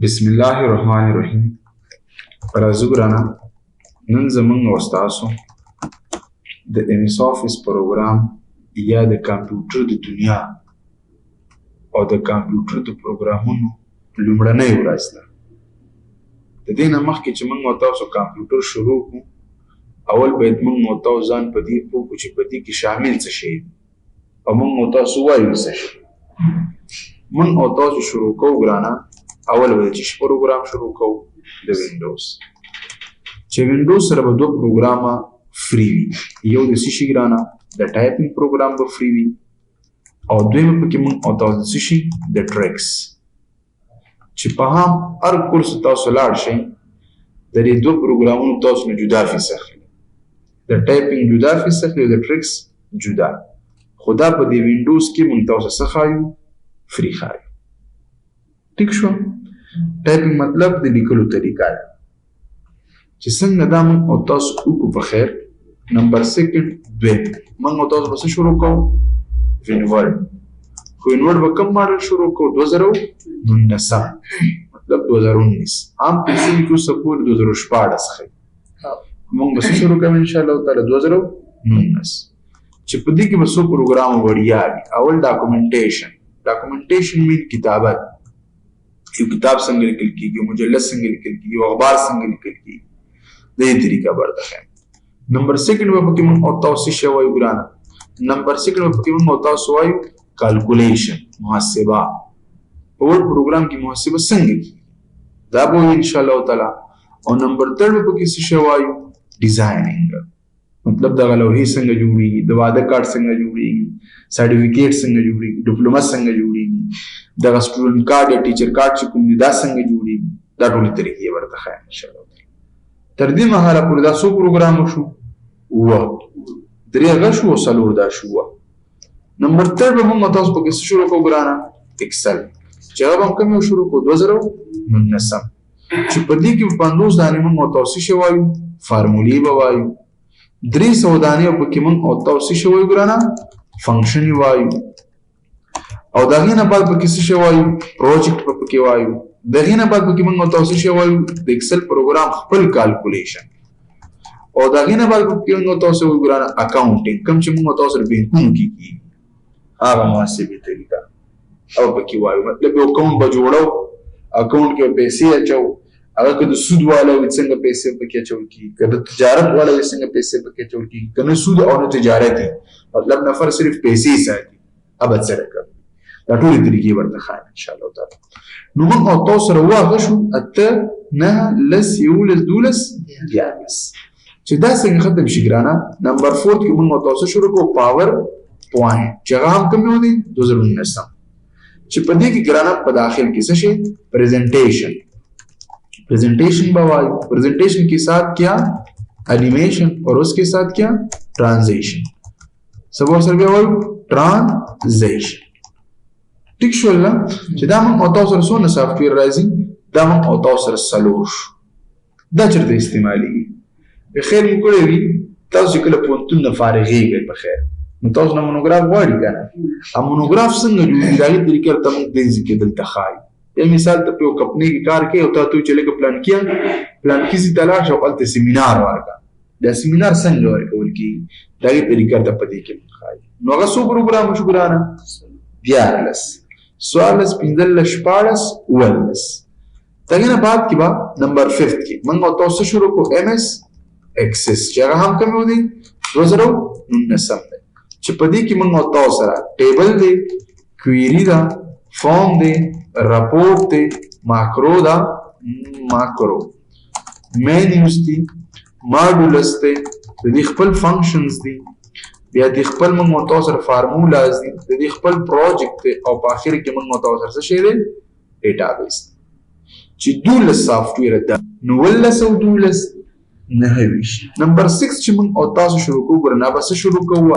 بسم الله الرحمن الرحیم. راځو ګرانه، نن زمونږ او ستاسو د MS Office پروګرام یا د کمپیوټر د دنیا او د کمپیوټر د پروګرامونو لومړنۍ ورځ ده. د دې نه مخکې چې موږ او تاسو کمپیوټر شروع کړو، اول باید موږ او تاسو ځان په دې پوه کړو چې په دې کې شامل څه شی دي او موږ او تاسو وایو څه شی. موږ او تاسو شروع کوو ګرانه، اول به چې پروګرام شروع کوو د وینډوز. چې وینډوز سره به دوه پروګرامه فری وي، یو د څه شي ګرانه د ټایپینګ پروګرام به فری وي او دویم پکې موږ او تاسو څه شي د ټریکس. چې په هم هر کورس تاسو لاړ شئ د دې دوه پروګرامونو تاسو نه جدا فیس اخلي، د ټایپینګ جدا فیس اخلي او د ټریکس جدا. خو دا په دې وینډوز کې موږ تاسو څه ښایو؟ فری ښایو. ټیک شو؟ ټایپینګ مطلب د لیکلو طریقه ده چې څنګه دا موږ او تاسو وکړو په خیر. نمبر سیکنډ دویم موږ او تاسو به څه شروع کوو؟ وینورډ. خو وینورډ به کوم ماډل شروع کوو؟ 2019 مطلب 2019. عام پیسې کې سپورټ 2014 ښیي. موږ به څه شروع کوو انشاءالله تعالی 2019 چې په دې کې به څو پروګرام وړیا وي. اول ډاکومنټیشن مین کتابت، یو کتاب څنګه لیکل کیږي، مجلد څنګه لیکل کیږي، یو اخبار څنګه لیکل کیږي، د دې طریقه برته خیم. نمبر سیکنډ به پکې موږ او تاسو شی وایو ګرانه. نمبر سیکنډ به پکې موږ او تاسو وایو کالکولیشن، محاسبه. په ور پروګرام کې محاسبه څنګه کیږي دا به ان شاء الله تعالی. او نمبر تھرډ به پکې څه شی وایو؟ ډیزاینینګ، مطلب د لوحې څنګه جوړیږي، د واده کارت څنګه جوړیږي، سرټیفیکیټ څنګه جوړیږي، ډیپلوما څنګه جوړیږي، دغه سټوډنټ کارت یا ټیچر کارت چې کوم دی دا څنګه جوړیږي. دا ټولې طریقې ورته ښایم ان شاء الله. تر دې مهاله پورې دا څو پروګرام شو؟ اووه. درې هغه شو او څلور دا شو. نمبر تھرډ به موږ تاسو پکې څه شروع کوو ګرانه؟ ایکسل. چې هغه به کوم شروع کوو؟ 2019 چې په دې کې 50 دانې موږ تاسو شی وایو؟ فارمولې به وایو. 300 دانې پکې موږ تاسو شی وایو ګرانه؟ فنکشن وایو. او دغه نه بعد پکې څه شی وایو؟ پروجیکټ پکې وایو. دغه نه بعد پکې موږ تاسو شی وایو؟ د ایکسل پروګرام خپل کالکولیشن. او دغه نه بعد پکې موږ تاسو وایو ګرانه اکاونټینګ، کوم چې موږ تاسو بینکونو کې کیږي هغه محاسبې طریقه او پکې وایو. مطلب یو اکاونټ به جوړو، اکاونټ کې پیسې اچو، هغه که د سود والا وي څنګه پیسې پکې اچول کیږي، که د تجارت والا وي څنګه پیسې پکې اچول کیږي، که نه سود او نه تجارتي مطلب نفر صرف پیسې ساتي ابد سره کوي. دا ټولې طریقې ورته ښایم ان شاء الله تعالی. نو موږ او تاسو سره واغه شو 8 9 10 11 12 14 چې دا څنګه ختم شي ګرانه. نمبر 4 کې موږ او تاسو شروع کوو پاور پوینټ چې هغه هم کوم دی 2019 چې په دې کې ګرانه په داخل کې څه شي؟ प्रेजेंटेशन बवाई। प्रेजेंटेशन के साथ क्या? एनिमेशन, और उसके साथ क्या? ट्रांजिशन। सब और सर्वे वाई ट्रांजिशन। ठीक शोल्ला چې دا موږ او تاسو سره څونه سافټویر راځي، دا موږ او تاسو سره سلوش دا چرته استعمالي. په خیر مو کړی وي تاسو کله پونتون نه فارغېږئ په خیر، نو تاسو نه مونوګراف غواړي کنه. ا مونوګراف څنګه جوړیږي دا غي طریقې ته موږ د ذکر دلته خای. یا مثال ته په کمپنی کې کار کوي او تاسو چې لکه پلان کې سي تلاش او الته سیمینار ورکا. دا سیمینار څنګه ورکول کی دا غي طریقې ته پدې کې خای. نو هغه څو پروګرام شو ګرانه؟ 14 سوالس 15 14 ولس. دغه نه بعد کې با نمبر 5 کې موږ تاسو شروع کو MS Access چې هغه هم کوم دی 2019 چې په دې کې موږ تاسو سره ټیبل دی، کوئری دا، فارم دی، راپورټ دی، ماکرو دا، ماکرو مینیوز دی، ماډولس دی، د دې خپل فنکشنز دی، بیا د خپل موږ تاسو سره فارمولاز دي، د دې خپل پروجیکټ دی، او په اخر کې موږ تاسو سره څه شی دی؟ ډیټابیس چې 12 سافټویر ده. نو ولس او 12 نه ویش. نمبر 6 چې موږ او تاسو شروع کوو ګرنا بس شروع کوو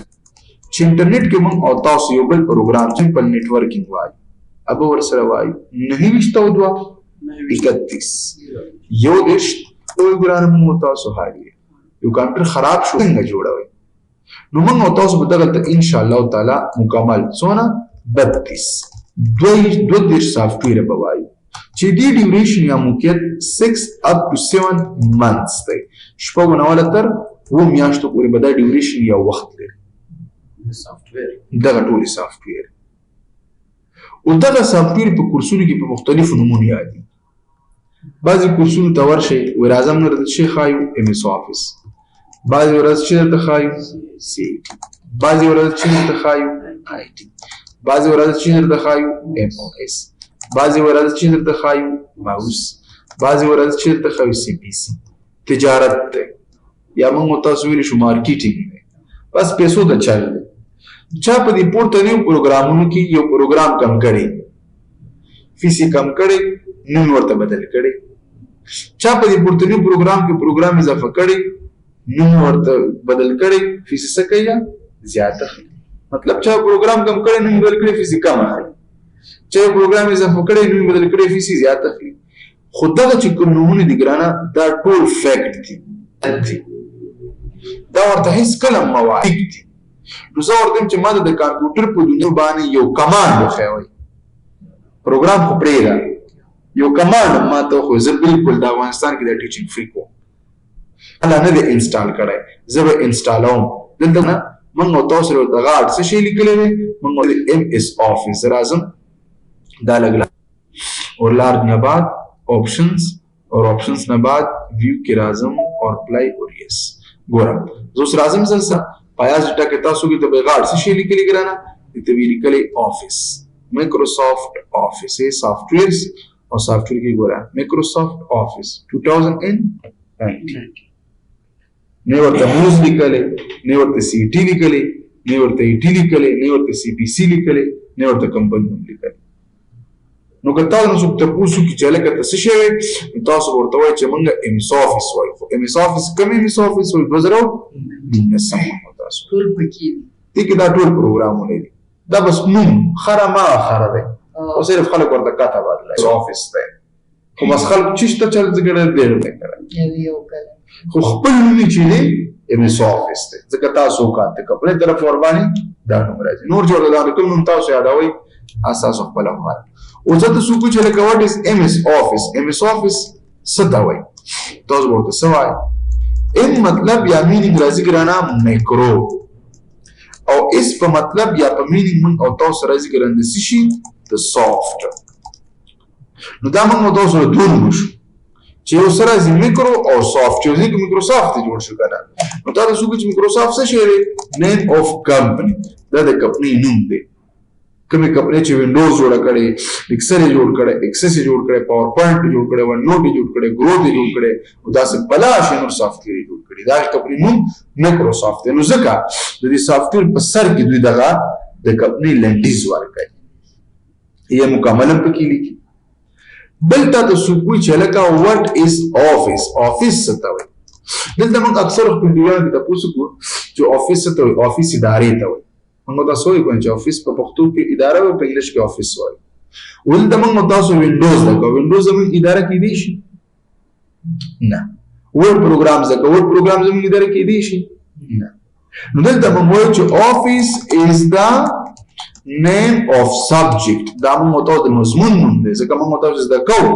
چې انټرنیټ کې موږ او تاسو یو بل پروګرام سمپل نتورکینګ وایي ابو ور سره وایي 9 31 یو دیش پروګرام موږ تاسو هاړي یو کمپیوټر خراب شو څنګه جوړوي. نو موږ او تاسو به دغه ان شاء الله تعالی مکمل څونه 32 سافټویر به وایي چې دې ډیوریشن یا موقعیت 6 up to 7 months دی. شپږ نه ولا تر 2 میاشتو پورې به دا ډیوریشن یا وخت لري. دغه ټولې سافټویر او دغه سافټویر په کورسونو کې په مختلفو نومونو یادي. بعضې کورسونو ته ورشئ وایي راځه موږ درته څه ښایو MS Office، بعضې ورځ چې درته ښایو CAT، بعضې ورځ چې درته ښایو IT، بعضې ورځ چې درته ښایو MOS، بعضې ورځ چې درته ښایو ماوس، بعضې ورځ چې درته ښایو CPC. تجارت دی یا موږ تاسو ویلی شو مارکیټینګ دی، بس پیسو ته چل دی. چا په دې پورتنیو پروګرامونو کې یو پروګرام کم کړی، فیس یې کم کړی، نوم ورته بدل کړی. چا په دې پورتنیو پروګرام کې پروګرام اضافه کړی، نوم ورته بدل کړی، فیس یې څه کوي یا زیات اخلي. مطلب چا پروګرام کم کړی، نوم بدل کړی، فیس یې کم اخلي. چا پروګرام اضافه کړی، نوم بدل کړی، فیس یې زیات اخلي. خو دغه چې کوم نومونه دي ګرانه دا ټول فیکټ دي، دا ورته هیڅ کله مواعید دي. نو زه ورته چې ما د کمپیوټر په دنیا باندې یو کمانډ وښیوئ، پروګرام خو پرېږده، یو کمانډ ما ته وښیوئ، زه بالکل د افغانستان کې د ټیچینګ فریک وم، هله نه دی انسټال کړی، زه به انسټالوم. دلته نه موږ او تاسو سره دغه څه شی لیکلی دی، موږ MS Office زه راځم دا لږ اور لارج نه بعد options اور options نه بعد view کې راځم اور play اور yes. ګورم زه اوس راځم زلسه پایاز ډیټا کې تاسو کې د بغاړ څه شی لیکلی ګرانه دته وی لیکلی آفیس، مایکروسافټ آفیس ای سافټویرز او سافټویر کې ګورم مایکروسافټ آفیس 2019 نه ورته موز لیکلی، نه ورته CT لیکلی، نه ورته ET لیکلی، نه ورته CPC لیکلی، نه ورته کمپنی نوم لیکلی. نو که تاسو څوک تاسو کې چې لکه تاسو شی تاسو ورته وایي چې موږ MS Office وایو. MS Office کوم MS Office وایي 2019 تاسو ټول پکې دي کې دا ټول پروګرامونه دي، دا بس نوم خره ما خره دی او صرف خلک ورته کاته بدلای آفیس دی، خو بس خلک چشته چل ځګړه دی نه کوي یو کله خو خپل نوم چې دی MS Office دی. ځکه تاسو کاته خپل طرف ور باندې دا نوم راځي. نور جوړ دا کوم نوم تاسو یادوي اساس خپل عمل. او زه تاسو کو چې لکه واټ از MS Office. MS Office څه ته وایي تاسو ورته څه وایي؟ ام مطلب یا مینینګ راځي ګرانه مایکرو، او اس په مطلب یا په مینینګ من او تاسو راځي ګرانه د شي د سافت. نو دا موږ تاسو له دوه وشو چې یو سره راځي میکرو او سافت، چې ځکه مایکروسافت جوړ شو کنه. نو تاسو کو چې مایکروسافت څه شی دی؟ نیم اف کمپنی، دا د کمپنی نوم دی. کومې کمپنۍ چې وینډوز جوړه کړې، ایکسل یې جوړ کړی، ایکسس یې جوړ کړی، پاور پوینټ یې جوړ کړی، ون نوټ یې جوړ کړی، ګروت یې جوړ کړی، او داسې بلا شی نور سافټویر یې جوړ کړي. دا کمپنۍ نوم مایکروسافت دی. نو ځکه د دې سافټویر په سر کې دوی دغه د کمپنۍ لنډیز ورکوي، یې مکمله پکې لیکي. بل تاسو کوی چې لکه واټ از آفیس، آفیس څه ته وایي؟ دلته موږ اکثر خپل ډیوان کې تاسو کو چې آفیس څه ته وایي؟ آفیس ادارې ته وایي. موږ تاسو وایو چې افیس په پښتو کې اداره او په انګلیش کې افیس وایي. ولته موږ تاسو وینډوز دا وینډوز زموږ اداره کې دی شي نه، ورډ پروګرام زکه ورډ پروګرام زموږ اداره کې دی شي نه. نو دلته موږ وایو چې افیس از دا name of subject، دا موږ تاسو د مضمون نوم دی، ځکه موږ تاسو زده کوو.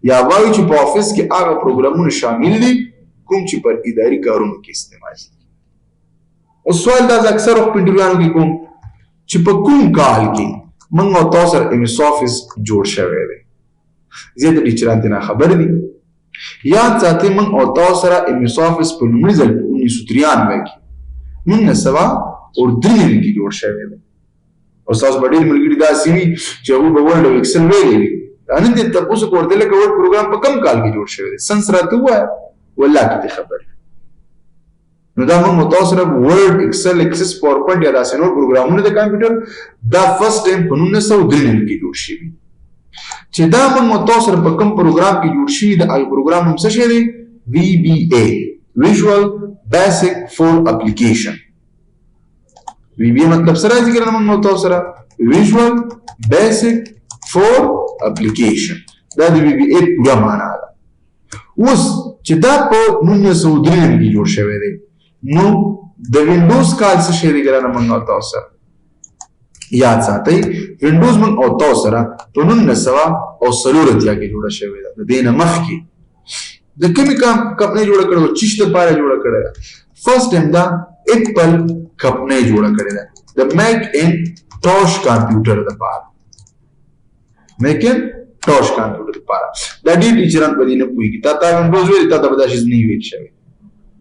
یا وایو چې په افیس کې هغه پروګرامونه شامل دي کوم چې پر اداري کارونو کې استعمال دي. او سوال دا اکثر په انټرویوانو کې کوم چې په کوم کال کې موږ او تاسو سره MS Office جوړ شوی دی. زیات ټیچران ته خبر دي یاد ساتي موږ او تاسو سره MS Office په لومړي ځل 1993 کې موږ سوا اور درې کې جوړ شوی دی. او تاسو باندې ملګری دا سیوی چې هغه په ورډ او ایکسل ویلي ان دې تاسو کوړه لکه ورډ پروګرام په کم کال کې جوړ شوی دی؟ سنس راته وای ولا کې خبر. نو دا موږ تاسو سره ورډ ایکسل ایکسس پاور پوینټ یا داسې نور پروګرامونه د کمپیوټر دا فرست ټایم په 1993 کې جوړ شوی. چې دا موږ تاسو سره په کوم پروګرام کې جوړ شوی د ای پروګرام هم څه شی دی؟ VBA Visual Basic for Application. VBA مطلب سره راځي کنه موږ تاسو سره Visual Basic for Application. دا د VBA پوره معنا ده. اوس چې دا په 1993 کې جوړ شوی دی نو د وینډوز کال څه شی دی ګرانه موږ تاسو سره یاد ساتئ وینډوز موږ او تاسو سره په 1940 کې جوړه شوې ده. د دې نه مخکې د کومې کمپنۍ جوړه کړې وه؟ چیش دپاره جوړه کړې ده. فرست ټایم دا اپل کمپنۍ جوړه کړې ده د میکینټاش کمپیوټر دپاره. میکینټاش کمپیوټر دپاره دا ډېر ټیچران په دې نه پوهېږي. تا وینډوز ویلې تا ته به دا شیز نه ویل شوی.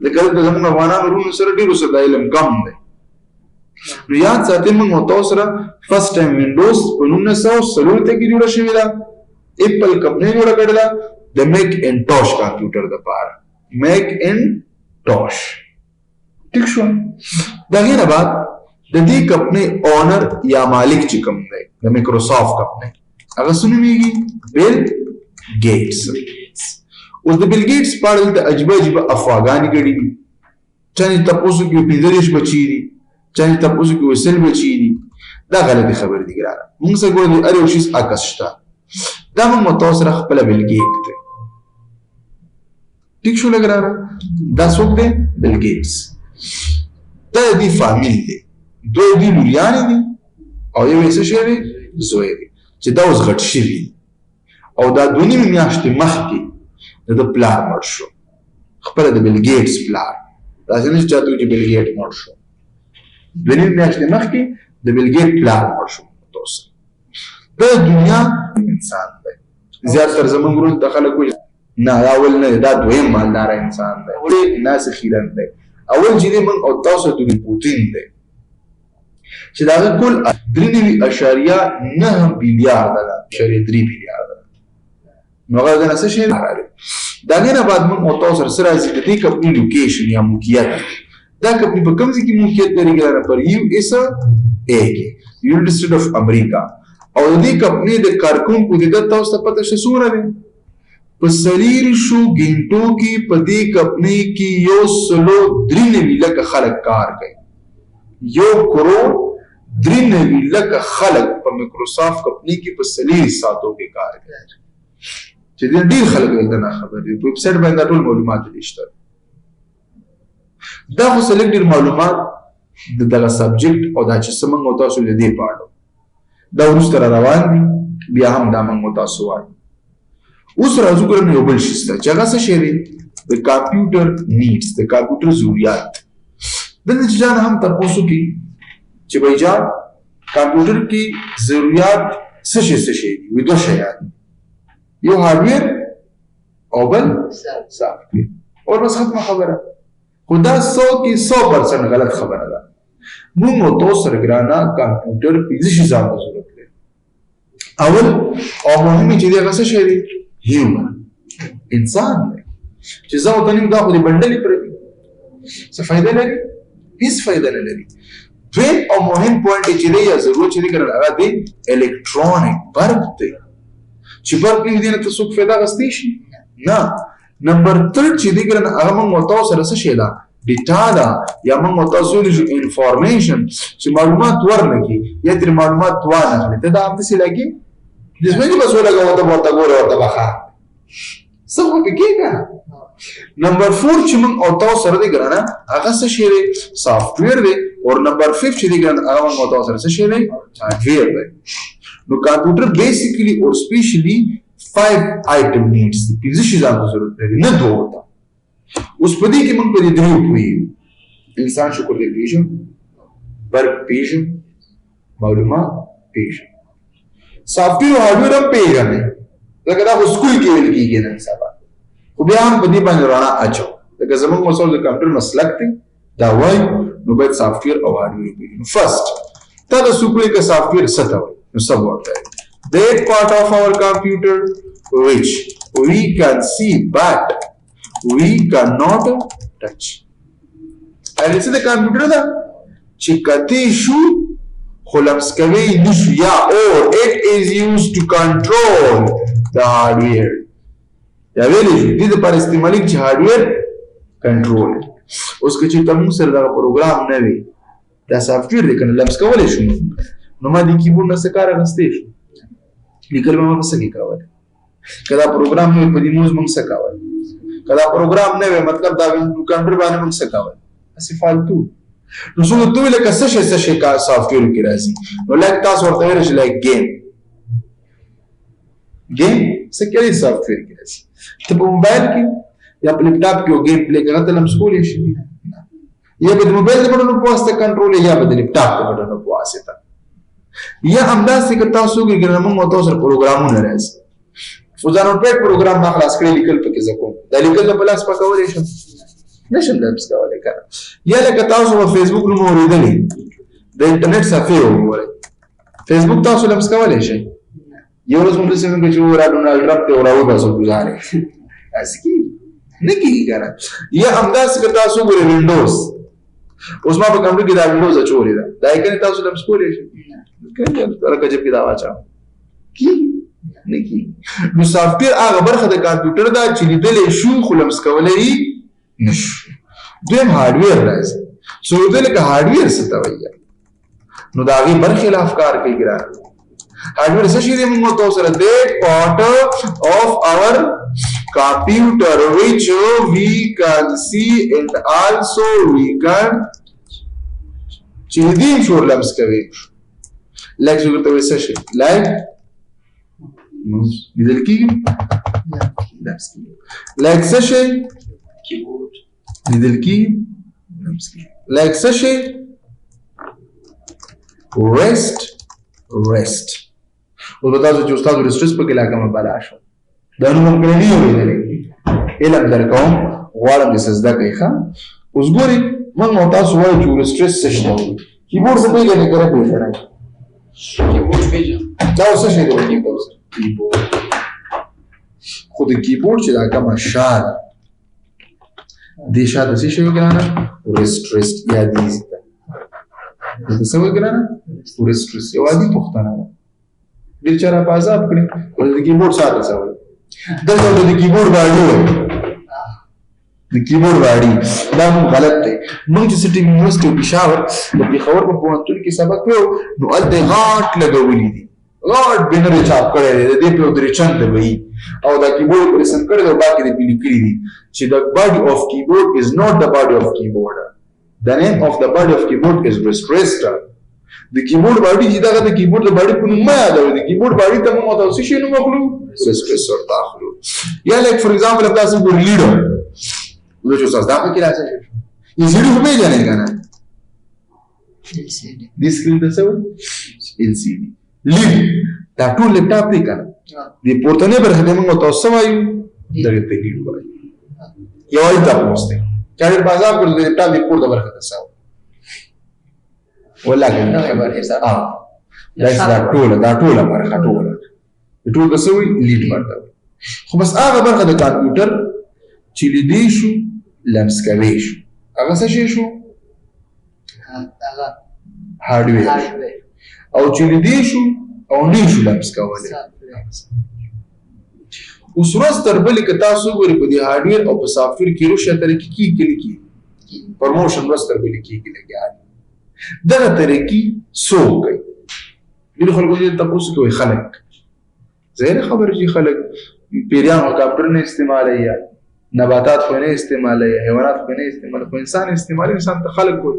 ځکه دلته زموږ افغانانو وروڼو سره ډېرو سره دا علم کم دی. نو یاد ساتئ موږ او تاسو سره فرست ټایم وینډوز په 1940 کې جوړه شوې ده. اپل کمپنۍ جوړه کړې ده د میکینټاش کمپیوټر دپاره. میکینټاش ٹھیک شو. د هغې نه بعد د دې کمپنۍ اونر یا مالک چې کوم دی د مایکروسافټ کمپنۍ هغه څه نومېږي؟ بیل ګیټس. اوس د بیل ګیټس په اړه دلته عجیبه عجیبه افواګانې ګډې دي. چا چې تپوس وکړي 15 بچي دي، چا چې تپوس وکړي 100 بچي دي. دا غلطې خبرې دي ګرانه. موږ سره ګوره د هر یو شیز عکس شته. دا موږ تاسو سره خپله بیل ګیټ دی. ٹھیک شو ګرانه؟ دا څوک دی؟ بیل ګیټس. دا د دې فامیل دی. دوی د دې لوریانې دي او یو یې څه شی دی؟ زوی دی چې دا اوس غټ شوي دي. او دا 2 نیمې میاشتې مخکې د ده پلار مړ شو. خپله د بیل ګیټس پلار. داسې نه چې چاته وایي چې بیل ګیټ مړ شو. 2 نیمې میاشتې مخکې د بیل ګیټ پلار مړ شو. دا د دنیا انسان دی. زیاتره زموږ وروڼو ته خلک وایي نه دا اول نه دی، دا دویم مالداره انسان دی. ولې ناسې خیرن دی. اول چې دی موږ او تاسو ته پوتین دی چې د هغه کل 3.9 بیلیارده ده. 3 بیلیارده. نو هغه دنه څه شی دی؟ د هغې نه بعد موږ او تاسو سره څه راځي؟ د دې کمپنۍ لوکیشن یا موقعیت. دا کمپنۍ په کوم ځای کې موقعیت لري ګرانه؟ پر USA کې، یونایټډ سټیټ اف امریکا. او د دې کمپنۍ د کارکونکو عدد تاسو ته پته شته څومره دی؟ په 400 غنټو کې په دې کمپنۍ کې 193 لکه خلک کار کوي. 1.93 لکه خلک په مایکروسافټ کمپنۍ کې په 4 ساعتو کې کار کوي. چې ډېر خلک دلته نه خبر دي. په ویب سایټ باندې ټول معلومات دي شته. دا خو سلیکټ ډېر معلومات د دغه سبجیکټ او دا چې څه موږ او تاسو د دې په اړه دا وروسته را روان دي. بیا هم دا موږ او تاسو وایو. اوس راځو ګورو یو بل شی شته چې هغه څه شی دی؟ د کمپیوټر نیډس، د کمپیوټر ضروریات. دلته چې جان هم تپوس وکړي چې بھائی جان کمپیوټر کې ضروریات څه شی دي؟ وایي 2 شیان، یو هارډویر او بل سافټویر. اور بس ختمه خبره. خو دا 100 کې 100% غلط خبره ده. موږ او تاسو سره ګرانه کمپیوټر 5 شیانو ته ضرورت لري. اول او مهم چې دی هغه څه شی دی؟ هیومن، انسان دی. چې زه ورته نیم دا خو دې بنډلې پرې څه فایده لري؟ هیڅ فایده نه لري. دویم او مهم پوینټ چې دی یا ضرورت چې دی ګرانه هغه دی الکترونیک برق دی. چې برق نه وي دې نه ته څوک فایده اخیستی شي؟ نه. نمبر 3 چې دی ګرانه هغه موږ او تاسو سره څه شی ده؟ ډیټا ده یا موږ او تاسو ویلی شو انفارمیشن چې معلومات ورنکړي یا ترې معلومات وانخلي. ته دا همداسې لګي دې څه بس ولګوه ته ورته ګوره ورته بخا څه خو پکې که نه. نمبر 4 چې موږ او تاسو سره دی ګرانه هغه څه شی دی؟ سافټویر دی. او نمبر 5 چې دی ګرانه هغه موږ او تاسو سره څه شی دی؟ هارډویر دی. نو کمپیوټر بیسیکلی اور سپیشلی 5 آیټم نیډس دي. 5 شیانو ضرورت لري نه 2 ته. اوس په دې کې موږ په دې 3 پوهېږو. انسان شکر دی پیژنو، برق پیژنو، معلومات پیژنو، سافټویر او هارډویر هم پیژنئ. لکه دا خو سکول کې ویل کېږي نن سبا. خو بیا هم په دې باندې رڼا اچو. لکه زموږ مثال د کمپیوټر مسلک دی دا وایي نو باید سافټویر او هارډویر پیژنو. فرست تا د سکول کې سافټویر څه ته وایي؟ نو څه ورته وایي؟ that part of our computer which we can see but we cannot touch. अहिले څه د کمپیوټر ده چې کتی شو خو لمس کوي نشو یا or it is used to control the hardware. یا ویلی شو دې دپاره استعمالي چې هارډویر کنټرول. اوس که چېرته موږ سره دغه پروګرام نه وي دا سافټویر دی که نه لمس کولی شو نو ما دې کیبورډ نه څه کار اخیستی شو لیکل به ما په څه کې کولی. که دا پروګرام نه وي په دې موز موږ څه کولی. که دا پروګرام نه وي مطلب دا کمپیوټر باندې موږ څه کولی هسې فالتو. نو څنګه ته لکه څه شي کا سافټویر کې راځي نو لکه تاسو ورته ویل شي لکه گیم څه کوي سافټویر کې راځي ته په موبایل کې یا په لپټاپ کې یو گیم پلی کوي ته لمس کولې شي یا په موبایل د بټنو په واسطه کنټرول یا په لپټاپ د بټنو په واسطه یا همداسې که تاسو کې موږ تاسو سره پروګرامونه راځي فوزانو پټ پروګرام ما خلاص کړی لیکل پکې زکو دا لیکل په لاس پکولې شم نشم لمس کولای کنه یا لکه تاسو په فیسبوک نوم اوریدلې د انټرنیټ صفحه وګورئ فیسبوک تاسو لمس کولای شئ یو ورځ موږ څنګه چې ورا ډونالډ ټرمپ ته وراو تاسو گزارې اسکی نه کیږي کنه یا همداسې که تاسو ګورئ وینډوز اوس ما په کمپیوټر کې دا وینډوز اچولې ده دا یې تاسو لمس کولای شئ کنه ترکه چې دا واچا کی نه کی نو سافټویر هغه برخه د کمپیوټر دا چې لیدلې شو خو لمس کولای نشو دویم هارډویر راځي سو دلته هارډویر څه ته وایي نو دا غي برخه له افکار کې ګران هارډویر څه شي دی موږ تاسو سره د part of our computer which we can see and also we can چې دې شو لمس کوي لکه څنګه ته څه شي لایک لیدل کیږي لمس کیږي لایک څه شي کیبورډ لیدل کیږي لمس کیږي لایک څه شي rest او تاسو چې استاد ریسټرس په کې لا کوم بالا شو دا نو موږ نه یو ویلې علم درکوم غواړم چې سزدا کوي ښا اوس ګوري موږ تاسو وایو چې ریسټرس څه شي کیبورډ څه پیژنې کړه پیژنې کیبورډ پیژنې دا څه شي دی کیبورډ خو د کیبورډ چې دا کومه شال دې شاته څه شي وګرانه ریسټرس یا دې د څه وګرانه ریسټرس یو عادي پښتنه ډیر چر په عذاب کړي او د کیبورډ ساته څه دغه د کیبورډ باندې د کیبورډ باندې دا غلط دی موږ چې سټي یونیورسيټي پېښور د پېښور په پوهنتون کې سبق وو نو الته غاټ لګولې دي غاټ بنر چاپ کړی دی د دې په درې چند وي او دا کیبورډ پر سم کړی او باقي د پیل کړی دي چې the body of keyboard is not the body of keyboard the name of the body of keyboard is restressed د کیبورډ باډي چې دا د کیبورډ د باډي په نوم یادوي د کیبورډ باډي ته موږ تاسو شي نو مخلو ریسپریسور تاخلو یا لایک فور ایگزامپل تاسو ګور لیډر نو چې تاسو دا په کې راځي یې زیرو په بیان کنه د سکرین ته څه LCD لیډ دا ټول لپټاپ دی کنه د پورتنه برخه موږ تاسو وایو دغه ته لیډ وایي یو ایت تاسو ته چې بازار پر د لپټاپ د پورته برخه تاسو ولا کنه دا ټول برخه ټول څه وي لیډ ورته خو بس هغه برخه د کمپیوټر چې لیدې شو لمس کوي شو هغه څه شي شو هارډویر او چې لیدې شو او نه شو لمس کولای اوس ورځ تر بلې که تاسو ګورئ په دې هارډویر او په سافټویر کې روشه طریقې کې پرموشن ورځ تر بلې کېږي لګیا دغه طریقې څو کوي ډېر خلکو دې تاسو کوي خلک زه خبر چې خلک پیریان او کمپیوټر نه استعمالوي نباتات خو نه استعمالوي حیوانات خو نه استعمالوي خو انسان استعمالوي انسان ته خلک کوي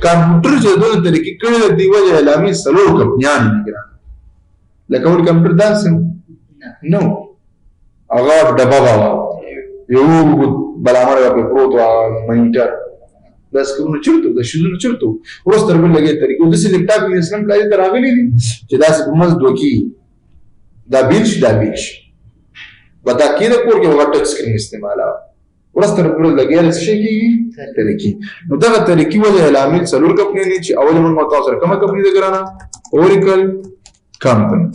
کمپیوټر چې دوه طریقې کړي دی وجه علامي سلور کمپنیان دي لکه ول کمپیوټر داسې نو هغه ډبا بابا یو بلامر په پروت مانیټر بس کوم چرته د شذونو چرته ورسته بل لګي طریقو د سې لپټاپ کې اسلام کاری تر راغلي دي چې داسې په مز دوکي دا بیلش ودا کې د کور کې وغه ټچ سکرین استعماله ورسته بل لګي د شي کې طریقې نو دا طریقې ولې علامه څلور کمپنی نه چې اول موږ تاسو سره کومه کمپنی ده ګرانه اوریکل کمپنی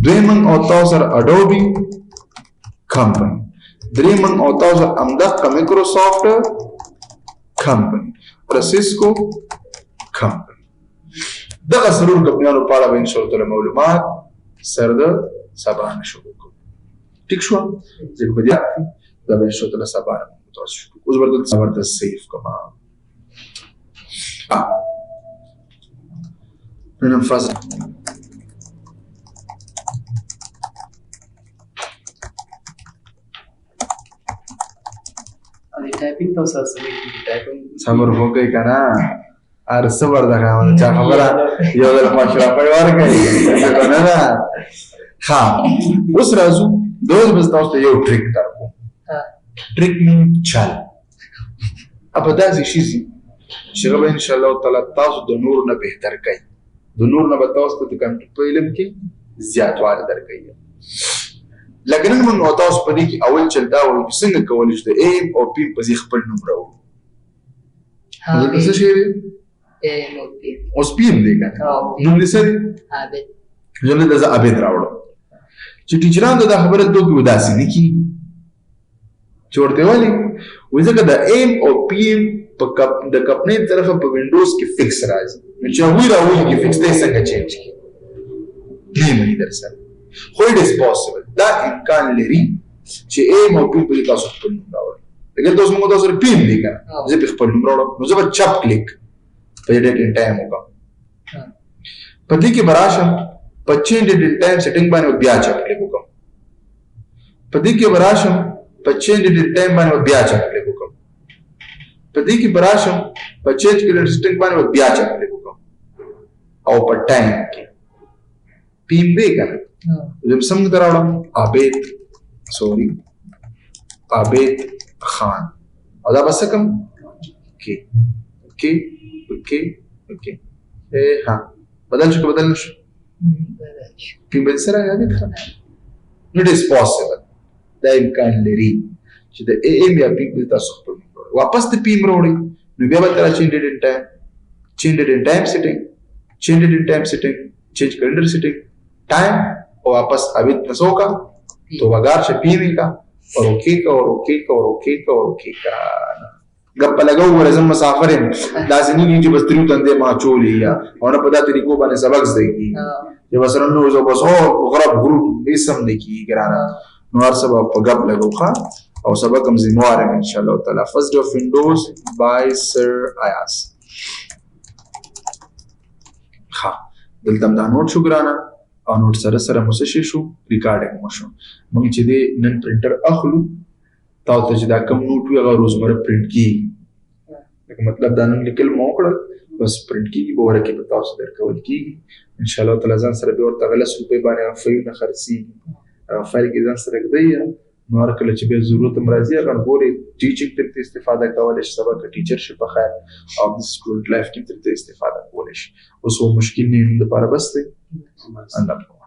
دویم او تاسو سره اډوبي کمپنی دریم او تاسو امدق مایکروسافټ کمپنی پرسیسکو کمپنی دغه سرور کمپنیانو په اړه به ان شاء الله معلومات سره د سبا نه شروع کوو ټیک شو ځکه په دې دا به ان شاء الله سبا نه تاسو اوس ورته سیف کما نن فاز అది టైపింగ్ తో సరే టైపింగ్ صبر وکړئ کنه ار صبر دا کوم چې خبره یو ځل مشوره په ورکړي کنه نه ها اوس راځو دوز بس تاسو ته یو ټریک درکو ټریک نو چل اپا داسې شي چې هغه ان شاء الله تعالی تاسو د نور نه بهتر کوي د نور نه به تاسو ته د کمپیوټر په علم کې زیاتوالی درکوي لکه نن موږ تاسو په دې کې اول چل دا وایو چې څنګه کولی شو د ایم او پیم په ځای خپل نوم راوړو دلته څه شی دی اوس پیم دی که نه نوم دې څه دی زه دلته عابد راوړم چې ټیچرانو ته دا خبره دوی کې داسې نه کېږي چې ورته ولې وایي ځکه د ایم او پیم د کمپنۍ طرفه په وینډوز کې فکس راځي نو چې هغوی راولي کې فکس دی څنګه چینج کړي نه مني در سره خو اټ از پاسبل دا امکان لري چې ایم او پیم په تاسو خپل نوم راوړئ لکه تاسو موږ تاسو پیم دی که نه زه پې خپل نوم راوړم نو زه به چپ کلیک په ډیټ ان ټایم وکړم په دې کې به راشم په چینج ډیټ ان ټایم سیټینګ باندې بیا چپ کلیک وکړم په دې کې به راشم په چینج ډیټ ټایم باندې بیا چپ کلیک وکړم په دې کې به راشم په چینج ډیټ سیټینګ باندې بیا چپ کلیک وکړم او په ټایم کې پیم دی که نه زه به څنګه ته راوړم عابد خان او دا به څه کړم اوکې ها بدل شو که بدل نه شو پیم به دې سره عابد خان نو اټ از پاسبل دا امکان لري چې د ایم یا پیم په تاسو خپل واپس د پیم راوړئ نو بیا به تر چینج ډیټ ان ټایم سیټینګ چینج کیلنډر سیټینګ ټایم او واپس عابد نسو کا تو وگار سے پیم کا اور اوکے کا گپ لگاو ورزم مسافر هم داسې نه چې بس تریو تندې ما چولې یا او نه په دا طریقو باندې سبق زده کی چې بس نو زه بس او غرب ګروپ یې سم نه کی ګرانه نو هر سبب په گپ لګاو ښه او سبق هم ذمہوار یم ان شاء الله تعالی فرست اف وینډوز بای سر ایاس ها دلته دا نوٹ شو ګرانه او نوٹ سره موسشي شو ریکارډینګ مو شو موږ چې د نن پرنټر اخلو تاسو ته چې دا کم نوٹ وي هغه روزمره پرنټ کیږي لکه مطلب دا نن لیکل مو وکړل بس پرنټ کیږي به ورکې په تاسو درکول کیږي ان شاء الله تعالی ځان سره به ورته غلس روپۍ باندې فایل نه خرڅېږي فایل کې ځان سره ږدئ نو هر کله چې به ضرورت هم راځي هغه ګورې ټیچینګ ترې استفاده کولی شي سبا که ټیچر شي په خیر او د سټوډنټ لایف کې ترې استفاده کولی شي اوس و مشکل نه یې دپاره بس دی الله